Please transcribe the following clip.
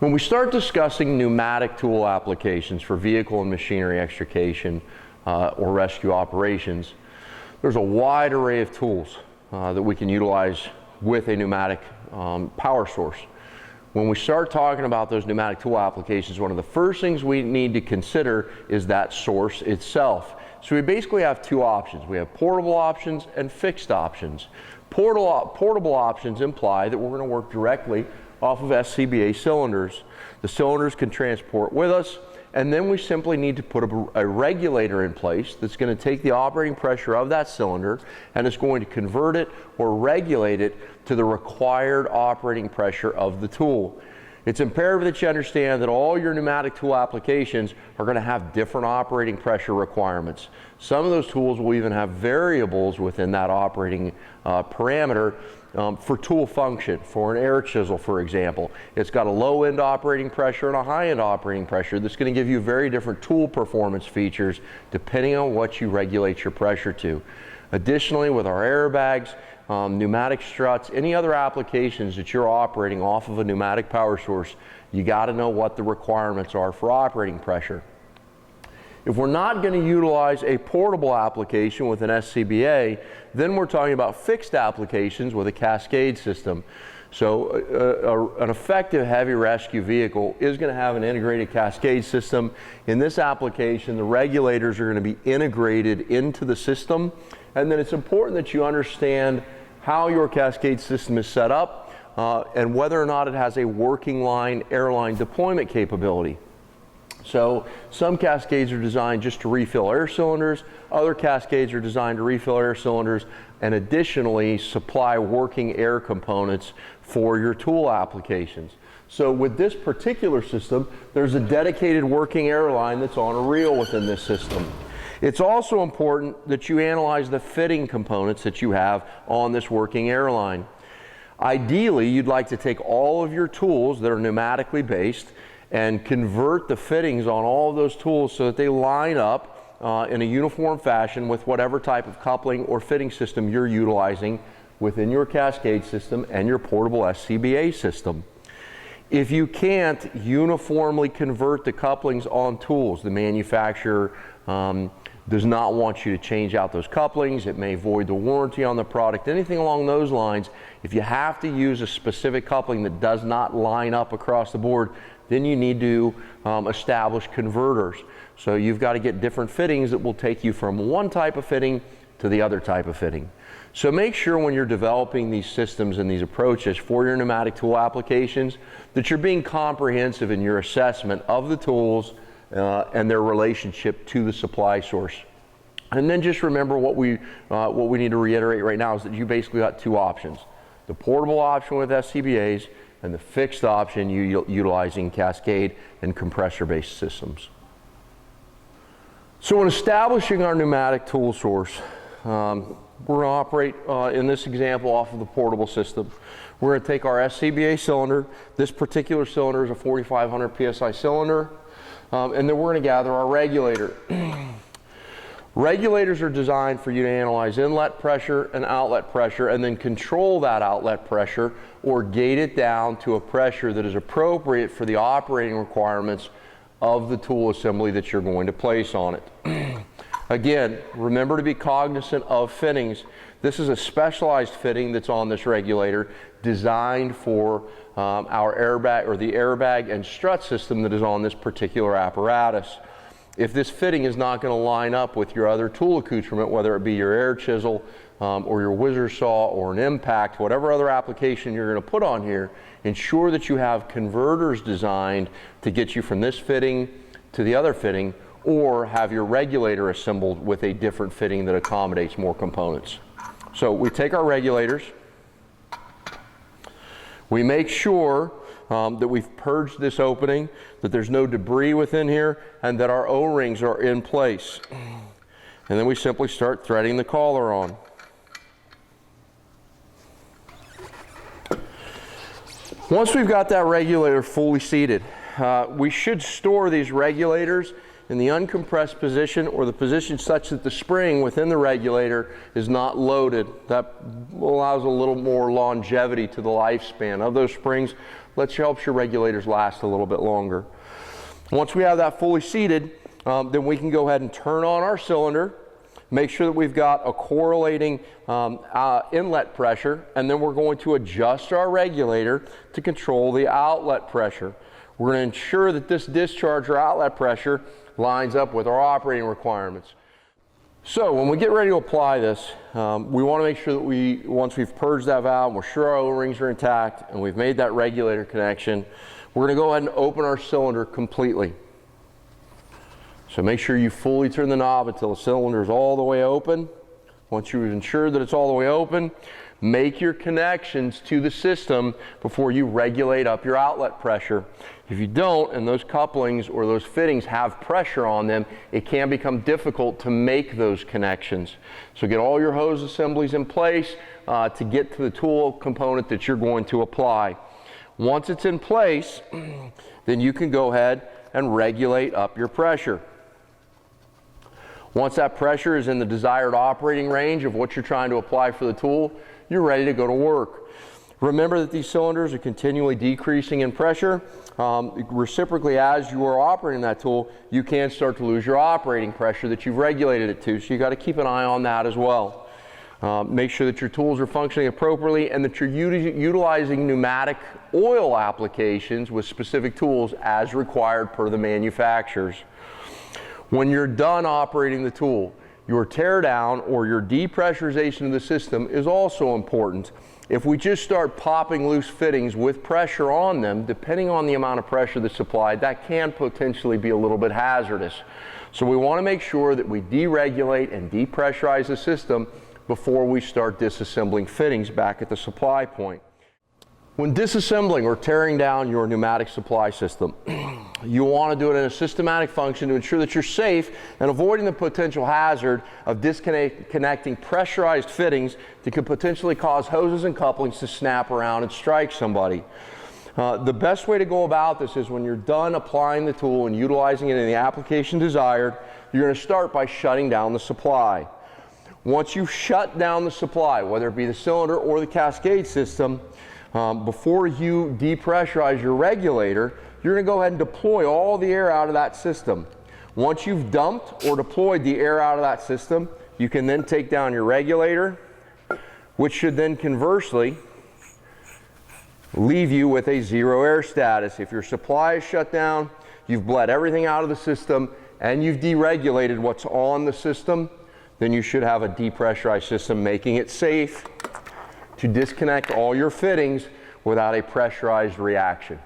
When we start discussing pneumatic tool applications for vehicle and machinery extrication or rescue operations, there's a wide array of tools that we can utilize with a pneumatic power source. When we start talking about those pneumatic tool applications, one of the first things we need to consider is that source itself. So we basically have two options. We have portable options and fixed options. Portable options imply that we're going to work directly off of SCBA cylinders. The cylinders can transport with us, and then we simply need to put a regulator in place that's going to take the operating pressure of that cylinder and it's going to convert it or regulate it to the required operating pressure of the tool. It's imperative that you understand that all your pneumatic tool applications are going to have different operating pressure requirements. Some of those tools will even have variables within that operating parameter for tool function. For an air chisel, for example, it's got a low end operating pressure and a high end operating pressure that's going to give you very different tool performance features depending on what you regulate your pressure to. Additionally, with our airbags, pneumatic struts, any other applications that you're operating off of a pneumatic power source, you got to know what the requirements are for operating pressure. If we're not going to utilize a portable application with an SCBA, then we're talking about fixed applications with a cascade system. So an effective heavy rescue vehicle is going to have an integrated cascade system. In this application, the regulators are going to be integrated into the system, and then it's important that you understand how your cascade system is set up and whether or not it has a working line airline deployment capability. So some cascades are designed just to refill air cylinders, other cascades are designed to refill air cylinders and additionally supply working air components for your tool applications. So with this particular system, there's a dedicated working airline that's on a reel within this system. It's also important that you analyze the fitting components that you have on this working airline. Ideally, you'd like to take all of your tools that are pneumatically based and convert the fittings on all of those tools so that they line up in a uniform fashion with whatever type of coupling or fitting system you're utilizing within your cascade system and your portable SCBA system. If you can't uniformly convert the couplings on tools, the manufacturer does not want you to change out those couplings. It may void the warranty on the product, anything along those lines. If you have to use a specific coupling that does not line up across the board, then you need to establish converters. So you've got to get different fittings that will take you from one type of fitting to the other type of fitting. So make sure when you're developing these systems and these approaches for your pneumatic tool applications that you're being comprehensive in your assessment of the tools and their relationship to the supply source. And then just remember what we need to reiterate right now is that you basically got two options. The portable option with SCBAs and the fixed option utilizing cascade and compressor-based systems. So when establishing our pneumatic tool source, we're going to operate in this example off of the portable system. We're going to take our SCBA cylinder. This particular cylinder is a 4,500 PSI cylinder. And then we're going to gather our regulator. Regulators are designed for you to analyze inlet pressure and outlet pressure and then control that outlet pressure or gate it down to a pressure that is appropriate for the operating requirements of the tool assembly that you're going to place on it. Again, remember to be cognizant of fittings. This is a specialized fitting that's on this regulator designed for our airbag or the airbag and strut system that is on this particular apparatus. If this fitting is not going to line up with your other tool accoutrement, whether it be your air chisel or your whizzer saw or an impact, whatever other application you're going to put on here, ensure that you have converters designed to get you from this fitting to the other fitting, or have your regulator assembled with a different fitting that accommodates more components. So we take our regulators, we make sure that we've purged this opening, that there's no debris within here, and that our O-rings are in place. And then we simply start threading the collar on. Once we've got that regulator fully seated, we should store these regulators in the uncompressed position or the position such that the spring within the regulator is not loaded. That allows a little more longevity to the lifespan of those springs. helps your regulators last a little bit longer. Once we have that fully seated, then we can go ahead and turn on our cylinder, make sure that we've got a correlating inlet pressure, and then we're going to adjust our regulator to control the outlet pressure. We're going to ensure that this discharge or outlet pressure lines up with our operating requirements. So when we get ready to apply this, we want to make sure that once we've purged that valve, we're sure our O-rings are intact, and we've made that regulator connection, we're going to go ahead and open our cylinder completely. So make sure you fully turn the knob until the cylinder is all the way open. Once you've ensured that it's all the way open, make your connections to the system before you regulate up your outlet pressure. If you don't, and those couplings or those fittings have pressure on them, it can become difficult to make those connections. So get all your hose assemblies in place to get to the tool component that you're going to apply. Once it's in place, then you can go ahead and regulate up your pressure. Once that pressure is in the desired operating range of what you're trying to apply for the tool, you're ready to go to work. Remember that these cylinders are continually decreasing in pressure. Reciprocally, as you are operating that tool, you can start to lose your operating pressure that you've regulated it to, so you got to keep an eye on that as well. Make sure that your tools are functioning appropriately and that you're utilizing pneumatic oil applications with specific tools as required per the manufacturers. When you're done operating the tool, your tear down or your depressurization of the system is also important. If we just start popping loose fittings with pressure on them, depending on the amount of pressure that's supplied, that can potentially be a little bit hazardous. So we want to make sure that we deregulate and depressurize the system before we start disassembling fittings back at the supply point. When disassembling or tearing down your pneumatic supply system, you want to do it in a systematic function to ensure that you're safe and avoiding the potential hazard of disconnecting pressurized fittings that could potentially cause hoses and couplings to snap around and strike somebody. The best way to go about this is when you're done applying the tool and utilizing it in the application desired, you're going to start by shutting down the supply. Once you shut down the supply, whether it be the cylinder or the cascade system, before you depressurize your regulator, you're going to go ahead and deploy all the air out of that system. Once you've dumped or deployed the air out of that system, you can then take down your regulator, which should then conversely leave you with a zero air status. If your supply is shut down, you've bled everything out of the system, and you've deregulated what's on the system, then you should have a depressurized system, making it safe to disconnect all your fittings without a pressurized reaction.